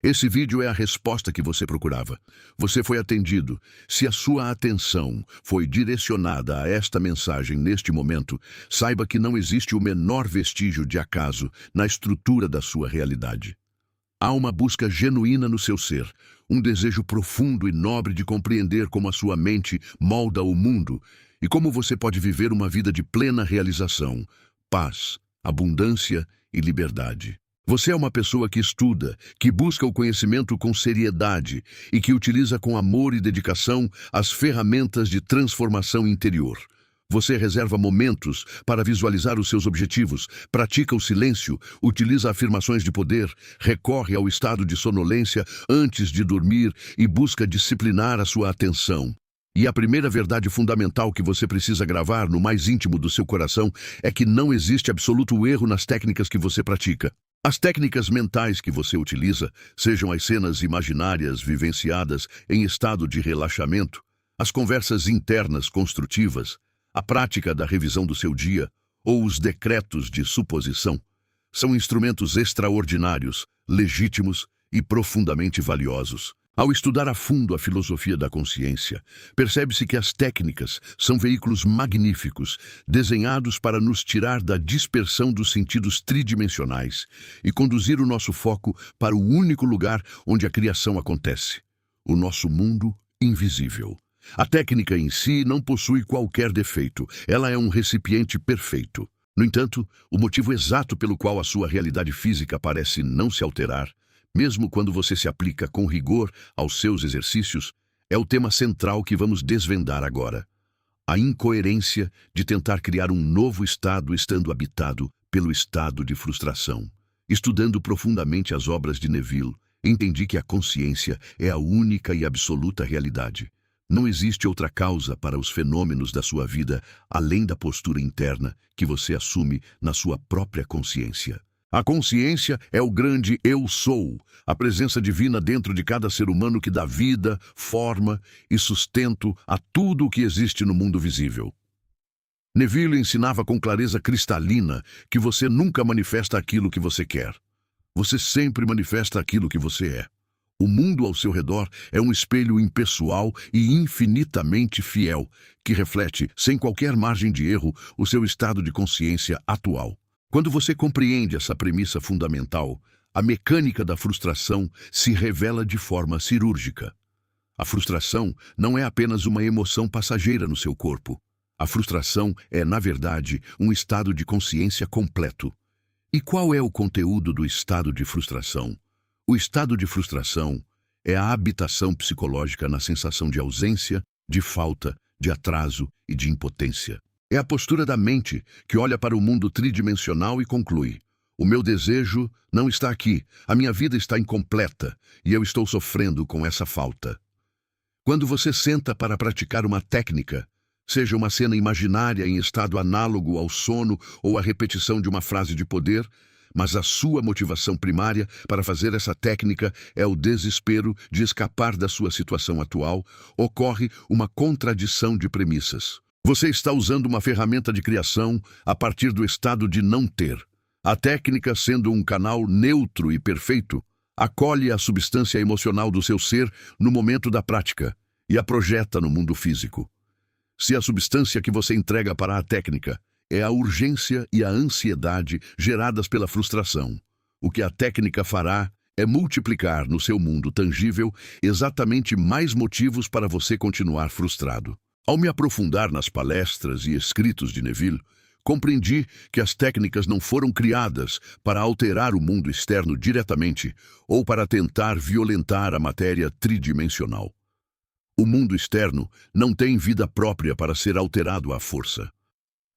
Esse vídeo é a resposta que você procurava. Você foi atendido. Se a sua atenção foi direcionada a esta mensagem neste momento, saiba que não existe o menor vestígio de acaso na estrutura da sua realidade. Há uma busca genuína no seu ser, um desejo profundo e nobre de compreender como a sua mente molda o mundo e como você pode viver uma vida de plena realização, paz, abundância e liberdade. Você é uma pessoa que estuda, que busca o conhecimento com seriedade e que utiliza com amor e dedicação as ferramentas de transformação interior. Você reserva momentos para visualizar os seus objetivos, pratica o silêncio, utiliza afirmações de poder, recorre ao estado de sonolência antes de dormir e busca disciplinar a sua atenção. E a primeira verdade fundamental que você precisa gravar no mais íntimo do seu coração é que não existe absoluto erro nas técnicas que você pratica. As técnicas mentais que você utiliza, sejam as cenas imaginárias vivenciadas em estado de relaxamento, as conversas internas construtivas, a prática da revisão do seu dia ou os decretos de suposição, são instrumentos extraordinários, legítimos e profundamente valiosos. Ao estudar a fundo a filosofia da consciência, percebe-se que as técnicas são veículos magníficos, desenhados para nos tirar da dispersão dos sentidos tridimensionais e conduzir o nosso foco para o único lugar onde a criação acontece, o nosso mundo invisível. A técnica em si não possui qualquer defeito, ela é um recipiente perfeito. No entanto, o motivo exato pelo qual a sua realidade física parece não se alterar, mesmo quando você se aplica com rigor aos seus exercícios, é o tema central que vamos desvendar agora. A incoerência de tentar criar um novo estado estando habitado pelo estado de frustração. Estudando profundamente as obras de Neville, entendi que a consciência é a única e absoluta realidade. Não existe outra causa para os fenômenos da sua vida além da postura interna que você assume na sua própria consciência. A consciência é o grande Eu Sou, a presença divina dentro de cada ser humano que dá vida, forma e sustento a tudo o que existe no mundo visível. Neville ensinava com clareza cristalina que você nunca manifesta aquilo que você quer. Você sempre manifesta aquilo que você é. O mundo ao seu redor é um espelho impessoal e infinitamente fiel, que reflete, sem qualquer margem de erro, o seu estado de consciência atual. Quando você compreende essa premissa fundamental, a mecânica da frustração se revela de forma cirúrgica. A frustração não é apenas uma emoção passageira no seu corpo. A frustração é, na verdade, um estado de consciência completo. E qual é o conteúdo do estado de frustração? O estado de frustração é a habitação psicológica na sensação de ausência, de falta, de atraso e de impotência. É a postura da mente que olha para o mundo tridimensional e conclui: o meu desejo não está aqui, a minha vida está incompleta e eu estou sofrendo com essa falta. Quando você senta para praticar uma técnica, seja uma cena imaginária em estado análogo ao sono ou a repetição de uma frase de poder, mas a sua motivação primária para fazer essa técnica é o desespero de escapar da sua situação atual, ocorre uma contradição de premissas. Você está usando uma ferramenta de criação a partir do estado de não ter. A técnica, sendo um canal neutro e perfeito, acolhe a substância emocional do seu ser no momento da prática e a projeta no mundo físico. Se a substância que você entrega para a técnica é a urgência e a ansiedade geradas pela frustração, o que a técnica fará é multiplicar no seu mundo tangível exatamente mais motivos para você continuar frustrado. Ao me aprofundar nas palestras e escritos de Neville, compreendi que as técnicas não foram criadas para alterar o mundo externo diretamente ou para tentar violentar a matéria tridimensional. O mundo externo não tem vida própria para ser alterado à força.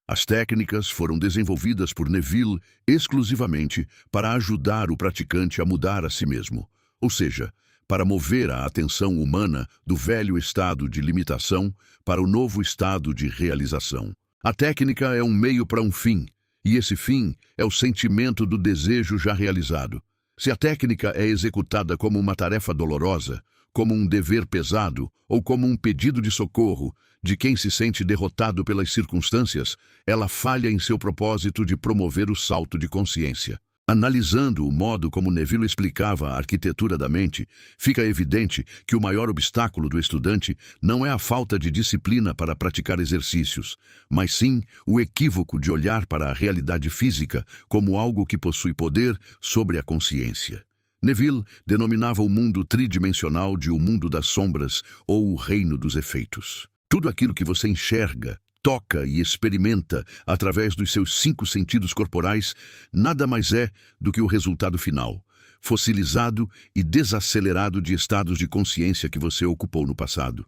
As técnicas foram desenvolvidas por Neville exclusivamente para ajudar o praticante a mudar a si mesmo, ou seja, para mover a atenção humana do velho estado de limitação para o novo estado de realização. A técnica é um meio para um fim, e esse fim é o sentimento do desejo já realizado. Se a técnica é executada como uma tarefa dolorosa, como um dever pesado ou como um pedido de socorro de quem se sente derrotado pelas circunstâncias, ela falha em seu propósito de promover o salto de consciência. Analisando o modo como Neville explicava a arquitetura da mente, fica evidente que o maior obstáculo do estudante não é a falta de disciplina para praticar exercícios, mas sim o equívoco de olhar para a realidade física como algo que possui poder sobre a consciência. Neville denominava o mundo tridimensional de o mundo das sombras ou o reino dos efeitos. Tudo aquilo que você enxerga, toca e experimenta através dos seus 5 sentidos corporais nada mais é do que o resultado final, fossilizado e desacelerado de estados de consciência que você ocupou no passado.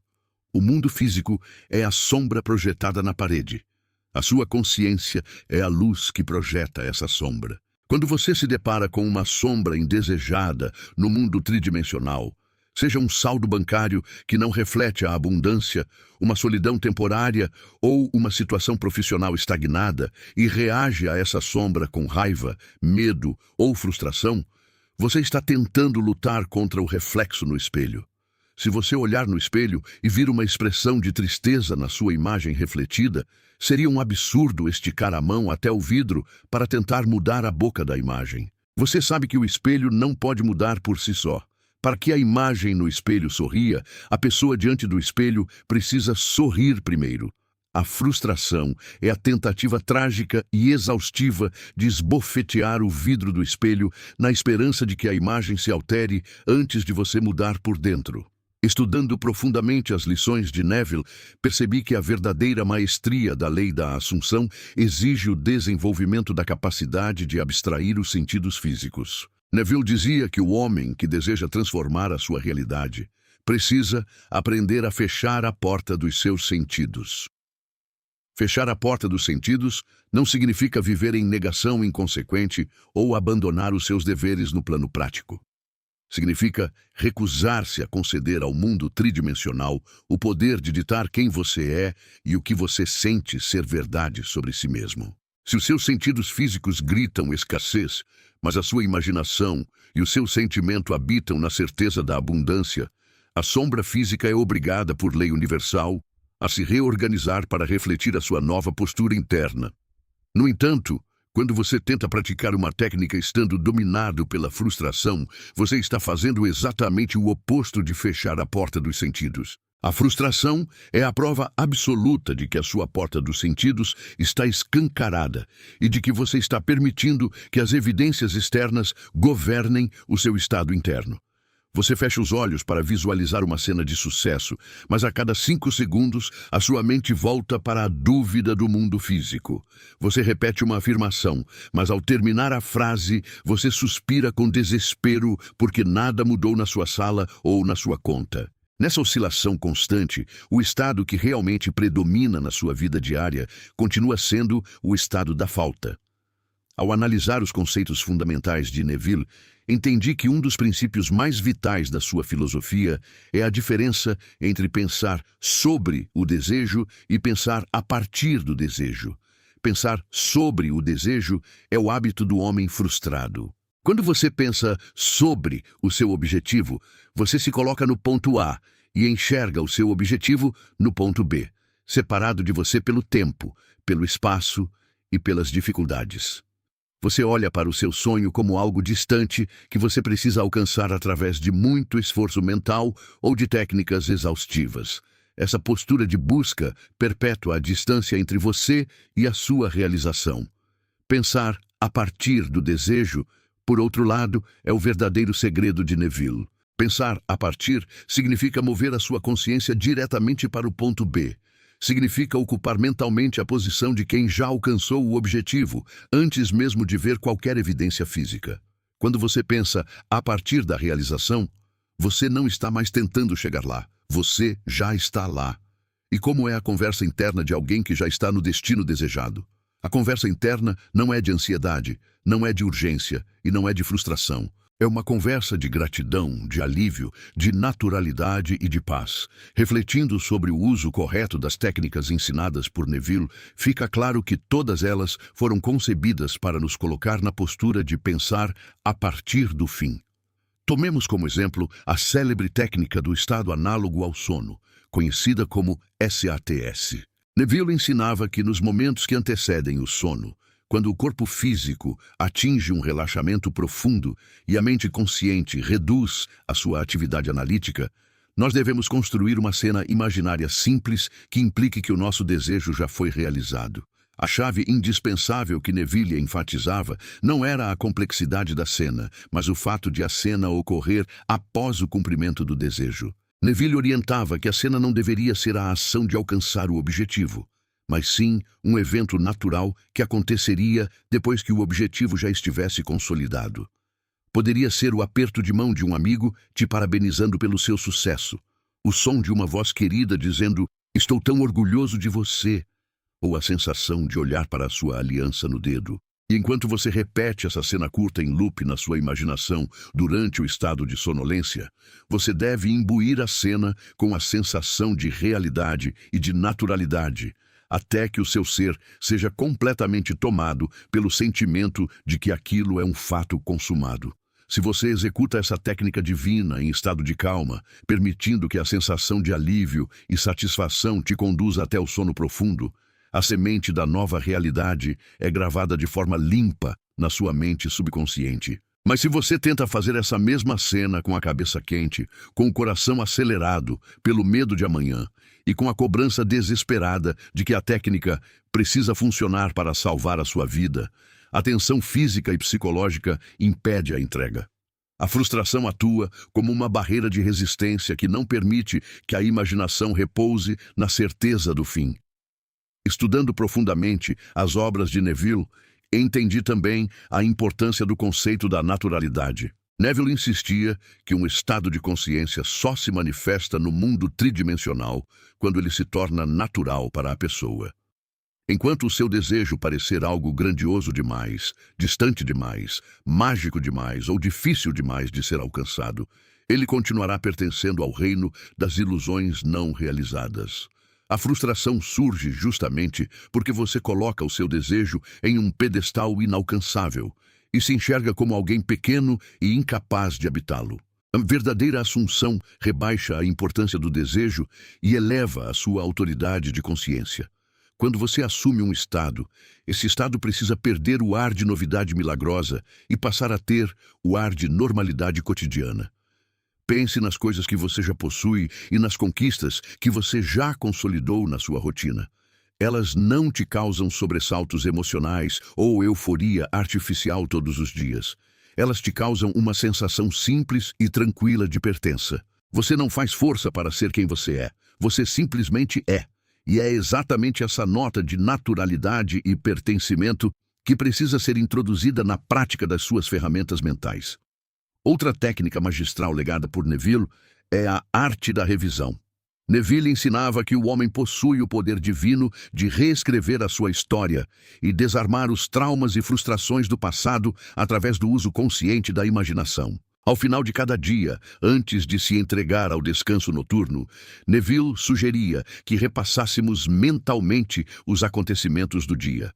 O mundo físico é a sombra projetada na parede. A sua consciência é a luz que projeta essa sombra. Quando você se depara com uma sombra indesejada no mundo tridimensional, seja um saldo bancário que não reflete a abundância, uma solidão temporária ou uma situação profissional estagnada e reage a essa sombra com raiva, medo ou frustração, você está tentando lutar contra o reflexo no espelho. Se você olhar no espelho e vir uma expressão de tristeza na sua imagem refletida, seria um absurdo esticar a mão até o vidro para tentar mudar a boca da imagem. Você sabe que o espelho não pode mudar por si só. Para que a imagem no espelho sorria, a pessoa diante do espelho precisa sorrir primeiro. A frustração é a tentativa trágica e exaustiva de esbofetear o vidro do espelho na esperança de que a imagem se altere antes de você mudar por dentro. Estudando profundamente as lições de Neville, percebi que a verdadeira maestria da lei da Assunção exige o desenvolvimento da capacidade de abstrair os sentidos físicos. Neville dizia que o homem que deseja transformar a sua realidade precisa aprender a fechar a porta dos seus sentidos. Fechar a porta dos sentidos não significa viver em negação inconsequente ou abandonar os seus deveres no plano prático. Significa recusar-se a conceder ao mundo tridimensional o poder de ditar quem você é e o que você sente ser verdade sobre si mesmo. Se os seus sentidos físicos gritam escassez, mas a sua imaginação e o seu sentimento habitam na certeza da abundância, a sombra física é obrigada por lei universal a se reorganizar para refletir a sua nova postura interna. No entanto, quando você tenta praticar uma técnica estando dominado pela frustração, você está fazendo exatamente o oposto de fechar a porta dos sentidos. A frustração é a prova absoluta de que a sua porta dos sentidos está escancarada e de que você está permitindo que as evidências externas governem o seu estado interno. Você fecha os olhos para visualizar uma cena de sucesso, mas a cada 5 segundos a sua mente volta para a dúvida do mundo físico. Você repete uma afirmação, mas ao terminar a frase, você suspira com desespero porque nada mudou na sua sala ou na sua conta. Nessa oscilação constante, o estado que realmente predomina na sua vida diária continua sendo o estado da falta. Ao analisar os conceitos fundamentais de Neville, entendi que um dos princípios mais vitais da sua filosofia é a diferença entre pensar sobre o desejo e pensar a partir do desejo. Pensar sobre o desejo é o hábito do homem frustrado. Quando você pensa sobre o seu objetivo, você se coloca no ponto A e enxerga o seu objetivo no ponto B, separado de você pelo tempo, pelo espaço e pelas dificuldades. Você olha para o seu sonho como algo distante que você precisa alcançar através de muito esforço mental ou de técnicas exaustivas. Essa postura de busca perpetua a distância entre você e a sua realização. Pensar a partir do desejo, por outro lado, é o verdadeiro segredo de Neville. Pensar a partir significa mover a sua consciência diretamente para o ponto B. Significa ocupar mentalmente a posição de quem já alcançou o objetivo, antes mesmo de ver qualquer evidência física. Quando você pensa a partir da realização, você não está mais tentando chegar lá. Você já está lá. E como é a conversa interna de alguém que já está no destino desejado? A conversa interna não é de ansiedade, não é de urgência e não é de frustração. É uma conversa de gratidão, de alívio, de naturalidade e de paz. Refletindo sobre o uso correto das técnicas ensinadas por Neville, fica claro que todas elas foram concebidas para nos colocar na postura de pensar a partir do fim. Tomemos como exemplo a célebre técnica do estado análogo ao sono, conhecida como SATS. Neville ensinava que nos momentos que antecedem o sono, Quando o corpo físico atinge um relaxamento profundo e a mente consciente reduz a sua atividade analítica, nós devemos construir uma cena imaginária simples que implique que o nosso desejo já foi realizado. A chave indispensável que Neville enfatizava não era a complexidade da cena, mas o fato de a cena ocorrer após o cumprimento do desejo. Neville orientava que a cena não deveria ser a ação de alcançar o objetivo, mas sim um evento natural que aconteceria depois que o objetivo já estivesse consolidado. Poderia ser o aperto de mão de um amigo te parabenizando pelo seu sucesso, o som de uma voz querida dizendo "Estou tão orgulhoso de você", ou a sensação de olhar para a sua aliança no dedo. E enquanto você repete essa cena curta em loop na sua imaginação durante o estado de sonolência, você deve imbuir a cena com a sensação de realidade e de naturalidade, até que o seu ser seja completamente tomado pelo sentimento de que aquilo é um fato consumado. Se você executa essa técnica divina em estado de calma, permitindo que a sensação de alívio e satisfação te conduza até o sono profundo, a semente da nova realidade é gravada de forma limpa na sua mente subconsciente. Mas se você tenta fazer essa mesma cena com a cabeça quente, com o coração acelerado pelo medo de amanhã e com a cobrança desesperada de que a técnica precisa funcionar para salvar a sua vida, a tensão física e psicológica impede a entrega. A frustração atua como uma barreira de resistência que não permite que a imaginação repouse na certeza do fim. Estudando profundamente as obras de Neville, entendi também a importância do conceito da naturalidade. Neville insistia que um estado de consciência só se manifesta no mundo tridimensional quando ele se torna natural para a pessoa. Enquanto o seu desejo parecer algo grandioso demais, distante demais, mágico demais ou difícil demais de ser alcançado, ele continuará pertencendo ao reino das ilusões não realizadas. A frustração surge justamente porque você coloca o seu desejo em um pedestal inalcançável e se enxerga como alguém pequeno e incapaz de habitá-lo. A verdadeira assunção rebaixa a importância do desejo e eleva a sua autoridade de consciência. Quando você assume um estado, esse estado precisa perder o ar de novidade milagrosa e passar a ter o ar de normalidade cotidiana. Pense nas coisas que você já possui e nas conquistas que você já consolidou na sua rotina. Elas não te causam sobressaltos emocionais ou euforia artificial todos os dias. Elas te causam uma sensação simples e tranquila de pertença. Você não faz força para ser quem você é. Você simplesmente é. E é exatamente essa nota de naturalidade e pertencimento que precisa ser introduzida na prática das suas ferramentas mentais. Outra técnica magistral legada por Neville é a arte da revisão. Neville ensinava que o homem possui o poder divino de reescrever a sua história e desarmar os traumas e frustrações do passado através do uso consciente da imaginação. Ao final de cada dia, antes de se entregar ao descanso noturno, Neville sugeria que repassássemos mentalmente os acontecimentos do dia.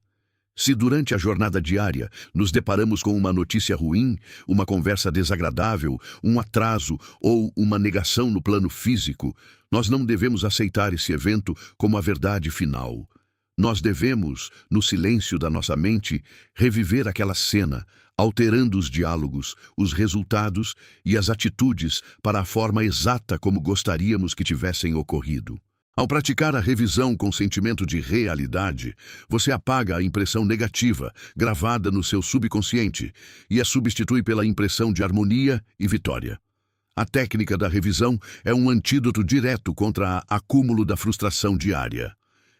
Se durante a jornada diária nos deparamos com uma notícia ruim, uma conversa desagradável, um atraso ou uma negação no plano físico, nós não devemos aceitar esse evento como a verdade final. Nós devemos, no silêncio da nossa mente, reviver aquela cena, alterando os diálogos, os resultados e as atitudes para a forma exata como gostaríamos que tivessem ocorrido. Ao praticar a revisão com sentimento de realidade, você apaga a impressão negativa gravada no seu subconsciente e a substitui pela impressão de harmonia e vitória. A técnica da revisão é um antídoto direto contra o acúmulo da frustração diária.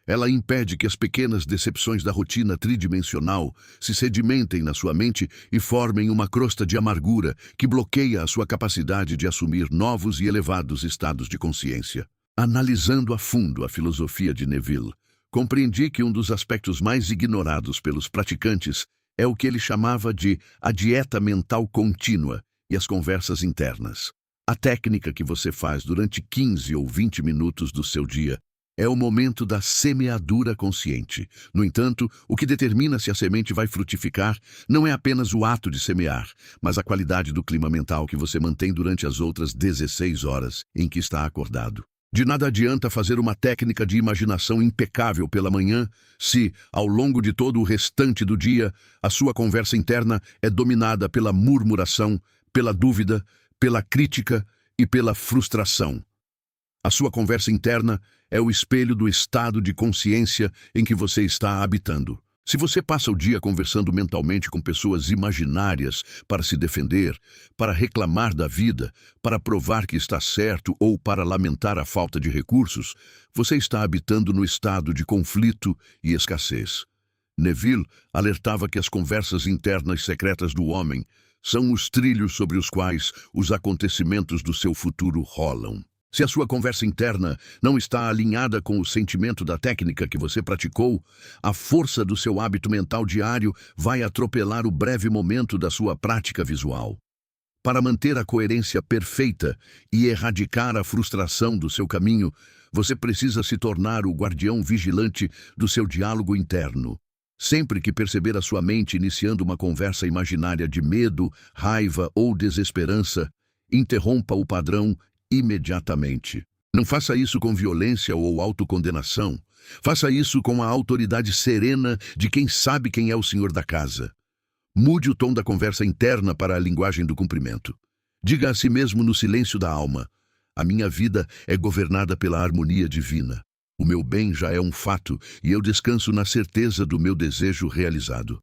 Ela impede que as pequenas decepções da rotina tridimensional se sedimentem na sua mente e formem uma crosta de amargura que bloqueia a sua capacidade de assumir novos e elevados estados de consciência. Analisando a fundo a filosofia de Neville, compreendi que um dos aspectos mais ignorados pelos praticantes é o que ele chamava de a dieta mental contínua e as conversas internas. A técnica que você faz durante 15 ou 20 minutos do seu dia é o momento da semeadura consciente. No entanto, o que determina se a semente vai frutificar não é apenas o ato de semear, mas a qualidade do clima mental que você mantém durante as outras 16 horas em que está acordado. De nada adianta fazer uma técnica de imaginação impecável pela manhã se, ao longo de todo o restante do dia, a sua conversa interna é dominada pela murmuração, pela dúvida, pela crítica e pela frustração. A sua conversa interna é o espelho do estado de consciência em que você está habitando. Se você passa o dia conversando mentalmente com pessoas imaginárias para se defender, para reclamar da vida, para provar que está certo ou para lamentar a falta de recursos, você está habitando no estado de conflito e escassez. Neville alertava que as conversas internas secretas do homem são os trilhos sobre os quais os acontecimentos do seu futuro rolam. Se a sua conversa interna não está alinhada com o sentimento da técnica que você praticou, a força do seu hábito mental diário vai atropelar o breve momento da sua prática visual. Para manter a coerência perfeita e erradicar a frustração do seu caminho, você precisa se tornar o guardião vigilante do seu diálogo interno. Sempre que perceber a sua mente iniciando uma conversa imaginária de medo, raiva ou desesperança, interrompa o padrão imediatamente. Não faça isso com violência ou autocondenação. Faça isso com a autoridade serena de quem sabe quem é o senhor da casa. Mude o tom da conversa interna para a linguagem do cumprimento. Diga a si mesmo no silêncio da alma: a minha vida é governada pela harmonia divina. O meu bem já é um fato e eu descanso na certeza do meu desejo realizado.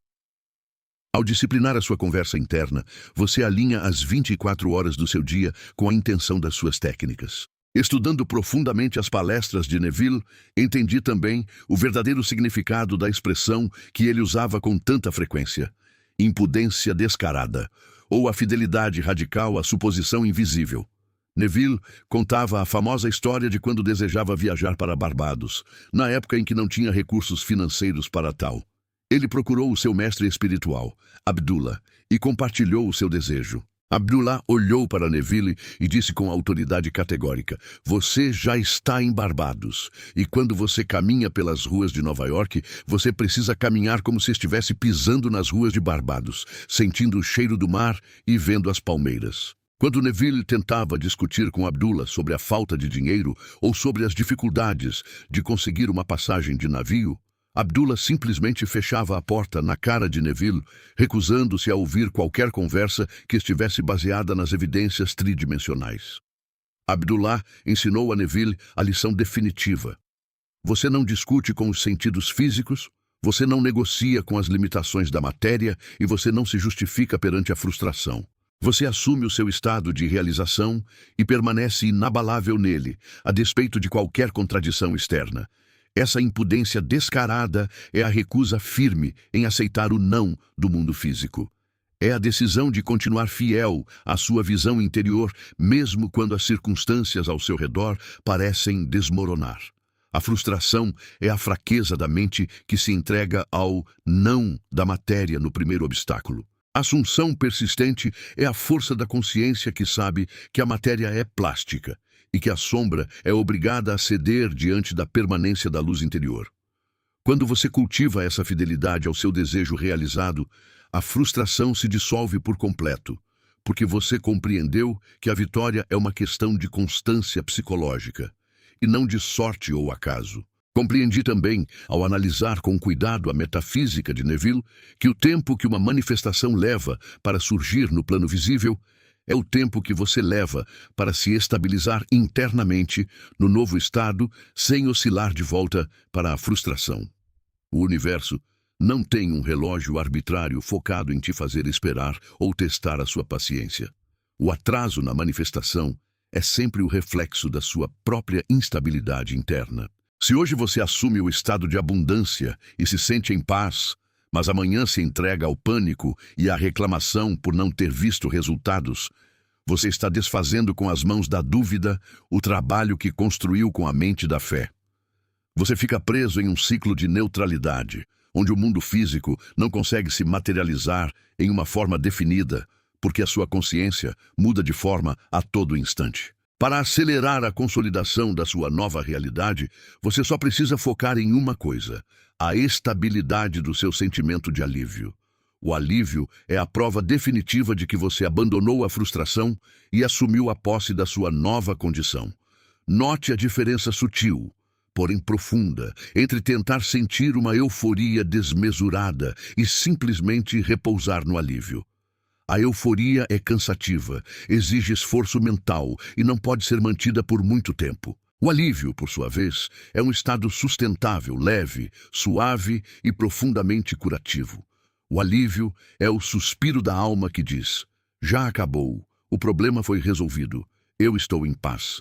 Ao disciplinar a sua conversa interna, você alinha as 24 horas do seu dia com a intenção das suas técnicas. Estudando profundamente as palestras de Neville, entendi também o verdadeiro significado da expressão que ele usava com tanta frequência: impudência descarada, ou a fidelidade radical à suposição invisível. Neville contava a famosa história de quando desejava viajar para Barbados, na época em que não tinha recursos financeiros para tal. Ele procurou o seu mestre espiritual, Abdullah, e compartilhou o seu desejo. Abdullah olhou para Neville e disse com autoridade categórica: você já está em Barbados, e quando você caminha pelas ruas de Nova York, você precisa caminhar como se estivesse pisando nas ruas de Barbados, sentindo o cheiro do mar e vendo as palmeiras. Quando Neville tentava discutir com Abdullah sobre a falta de dinheiro ou sobre as dificuldades de conseguir uma passagem de navio, Abdullah simplesmente fechava a porta na cara de Neville, recusando-se a ouvir qualquer conversa que estivesse baseada nas evidências tridimensionais. Abdullah ensinou a Neville a lição definitiva: você não discute com os sentidos físicos, você não negocia com as limitações da matéria e você não se justifica perante a frustração. Você assume o seu estado de realização e permanece inabalável nele, a despeito de qualquer contradição externa. Essa impudência descarada é a recusa firme em aceitar o não do mundo físico. É a decisão de continuar fiel à sua visão interior, mesmo quando as circunstâncias ao seu redor parecem desmoronar. A frustração é a fraqueza da mente que se entrega ao não da matéria no primeiro obstáculo. A assunção persistente é a força da consciência que sabe que a matéria é plástica e que a sombra é obrigada a ceder diante da permanência da luz interior. Quando você cultiva essa fidelidade ao seu desejo realizado, a frustração se dissolve por completo, porque você compreendeu que a vitória é uma questão de constância psicológica, e não de sorte ou acaso. Compreendi também, ao analisar com cuidado a metafísica de Neville, que o tempo que uma manifestação leva para surgir no plano visível é o tempo que você leva para se estabilizar internamente no novo estado sem oscilar de volta para a frustração. O universo não tem um relógio arbitrário focado em te fazer esperar ou testar a sua paciência. O atraso na manifestação é sempre o reflexo da sua própria instabilidade interna. Se hoje você assume o estado de abundância e se sente em paz, mas amanhã se entrega ao pânico e à reclamação por não ter visto resultados, você está desfazendo com as mãos da dúvida o trabalho que construiu com a mente da fé. Você fica preso em um ciclo de neutralidade, onde o mundo físico não consegue se materializar em uma forma definida, porque a sua consciência muda de forma a todo instante. Para acelerar a consolidação da sua nova realidade, você só precisa focar em uma coisa: a estabilidade do seu sentimento de alívio. O alívio é a prova definitiva de que você abandonou a frustração e assumiu a posse da sua nova condição. Note a diferença sutil, porém profunda, entre tentar sentir uma euforia desmesurada e simplesmente repousar no alívio. A euforia é cansativa, exige esforço mental e não pode ser mantida por muito tempo. O alívio, por sua vez, é um estado sustentável, leve, suave e profundamente curativo. O alívio é o suspiro da alma que diz: já acabou, o problema foi resolvido, eu estou em paz.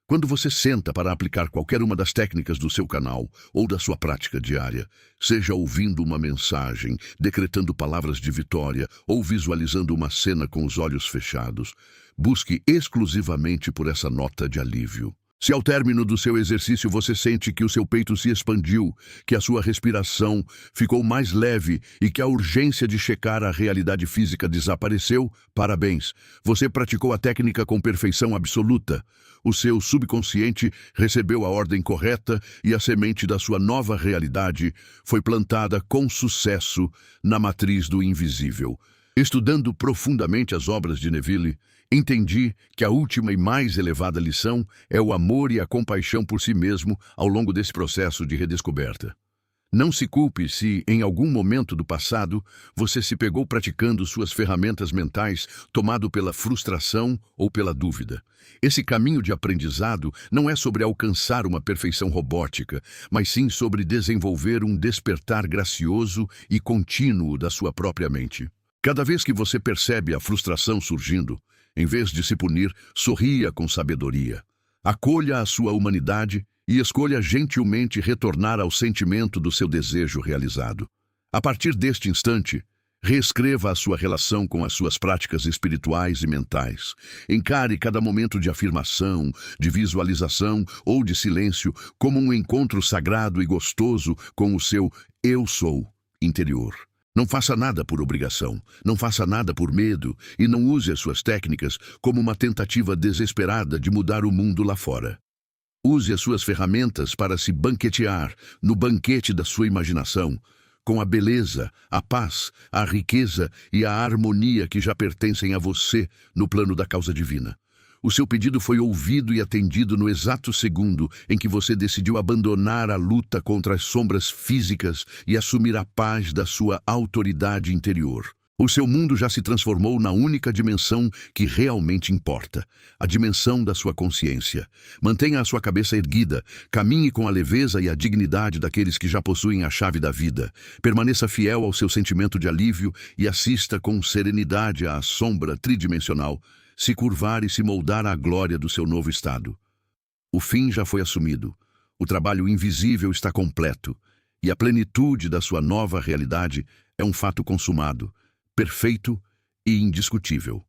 Quando você senta para aplicar qualquer uma das técnicas do seu canal ou da sua prática diária, seja ouvindo uma mensagem, decretando palavras de vitória ou visualizando uma cena com os olhos fechados, busque exclusivamente por essa nota de alívio. Se ao término do seu exercício você sente que o seu peito se expandiu, que a sua respiração ficou mais leve e que a urgência de checar a realidade física desapareceu, parabéns, você praticou a técnica com perfeição absoluta. O seu subconsciente recebeu a ordem correta e a semente da sua nova realidade foi plantada com sucesso na matriz do invisível. Estudando profundamente as obras de Neville, entendi que a última e mais elevada lição é o amor e a compaixão por si mesmo ao longo desse processo de redescoberta. Não se culpe se, em algum momento do passado, você se pegou praticando suas ferramentas mentais, tomado pela frustração ou pela dúvida. Esse caminho de aprendizado não é sobre alcançar uma perfeição robótica, mas sim sobre desenvolver um despertar gracioso e contínuo da sua própria mente. Cada vez que você percebe a frustração surgindo, em vez de se punir, sorria com sabedoria. Acolha a sua humanidade e escolha gentilmente retornar ao sentimento do seu desejo realizado. A partir deste instante, reescreva a sua relação com as suas práticas espirituais e mentais. Encare cada momento de afirmação, de visualização ou de silêncio como um encontro sagrado e gostoso com o seu "eu sou" interior. Não faça nada por obrigação, não faça nada por medo e não use as suas técnicas como uma tentativa desesperada de mudar o mundo lá fora. Use as suas ferramentas para se banquetear no banquete da sua imaginação, com a beleza, a paz, a riqueza e a harmonia que já pertencem a você no plano da causa divina. O seu pedido foi ouvido e atendido no exato segundo em que você decidiu abandonar a luta contra as sombras físicas e assumir a paz da sua autoridade interior. O seu mundo já se transformou na única dimensão que realmente importa, a dimensão da sua consciência. Mantenha a sua cabeça erguida, caminhe com a leveza e a dignidade daqueles que já possuem a chave da vida. Permaneça fiel ao seu sentimento de alívio e assista com serenidade à sombra tridimensional se curvar e se moldar à glória do seu novo estado. O fim já foi assumido, o trabalho invisível está completo e a plenitude da sua nova realidade é um fato consumado, perfeito e indiscutível.